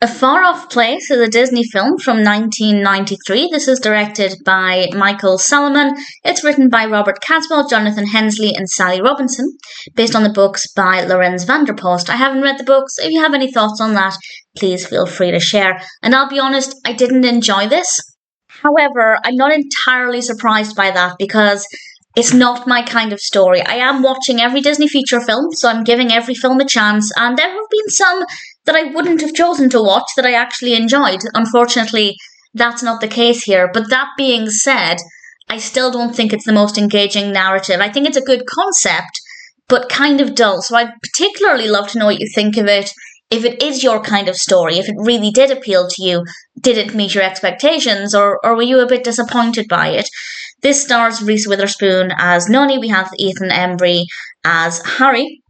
A Far Off Place is a Disney film from 1993. This is directed by Mikael Salomon. It's written by Robert Caswell, Jonathan Hensleigh, and Sally Robinson, based on the books by Lorenz van der Post. I haven't read the books. If you have any thoughts on that, please feel free to share. And I'll be honest, I didn't enjoy this. However, I'm not entirely surprised by that because it's not my kind of story. I am watching every Disney feature film, so I'm giving every film a chance, and there have been some that I wouldn't have chosen to watch that I actually enjoyed. Unfortunately, that's not the case here. But that being said, I still don't think it's the most engaging narrative. I think it's a good concept, but kind of dull. So I'd particularly love to know what you think of it. If it is your kind of story, if it really did appeal to you, did it meet your expectations, or were you a bit disappointed by it? This stars Reese Witherspoon as Nonnie. We have Ethan Embry as Harry.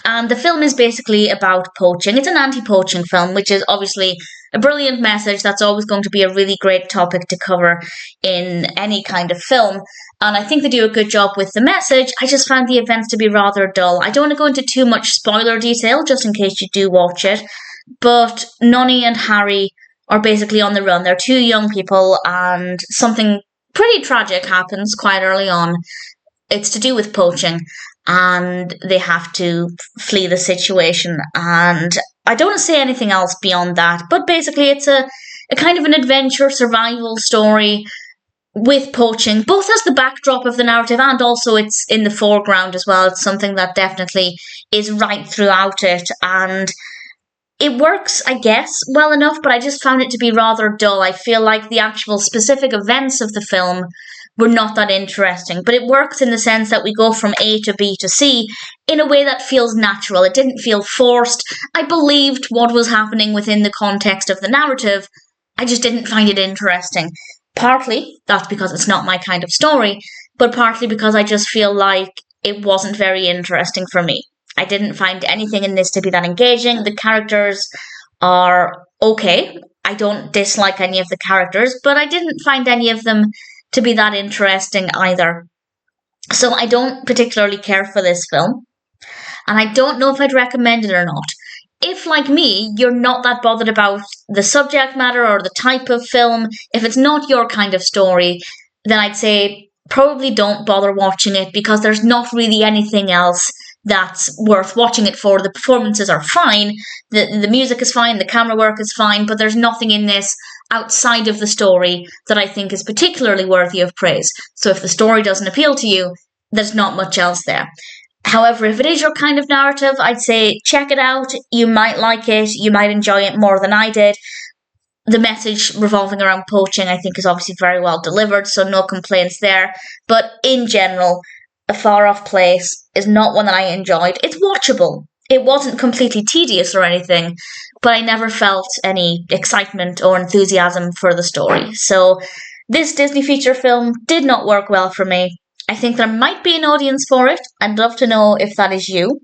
And the film is basically about poaching. It's an anti-poaching film, which is obviously a brilliant message. That's always going to be a really great topic to cover in any kind of film. And I think they do a good job with the message. I just found the events to be rather dull. I don't want to go into too much spoiler detail, just in case you do watch it. But Nonnie and Harry are basically on the run. They're two young people, and something pretty tragic happens quite early on. It's to do with poaching, and they have to flee the situation. And I don't want to say anything else beyond that, but basically it's a kind of an adventure survival story with poaching, both as the backdrop of the narrative and also it's in the foreground as well. It's something that definitely is right throughout it, and it works, I guess, well enough, but I just found it to be rather dull. I feel like the actual specific events of the film were not that interesting, but it works in the sense that we go from A to B to C in a way that feels natural. It didn't feel forced. I believed what was happening within the context of the narrative. I just didn't find it interesting. Partly, that's because it's not my kind of story, but partly because I just feel like it wasn't very interesting for me. I didn't find anything in this to be that engaging. The characters are okay. I don't dislike any of the characters, but I didn't find any of them to be that interesting either. So I don't particularly care for this film, and I don't know if I'd recommend it or not. If, like me, you're not that bothered about the subject matter or the type of film, if it's not your kind of story, then I'd say probably don't bother watching it, because there's not really anything else that's worth watching it for. The performances are fine, the music is fine, the camera work is fine, but there's nothing in this outside of the story that I think is particularly worthy of praise. So if the story doesn't appeal to you, there's not much else there. However, if it is your kind of narrative, I'd say check it out. You might like it, you might enjoy it more than I did. The message revolving around poaching, I think, is obviously very well delivered, so no complaints there. But in general, A Far Off Place is not one that I enjoyed. It's watchable. It wasn't completely tedious or anything, but I never felt any excitement or enthusiasm for the story. So this Disney feature film did not work well for me. I think there might be an audience for it. I'd love to know if that is you.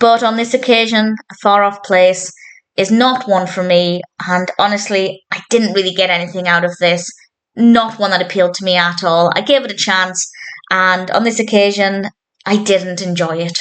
But on this occasion, A Far Off Place is not one for me. And honestly, I didn't really get anything out of this. Not one that appealed to me at all. I gave it a chance, and on this occasion, I didn't enjoy it.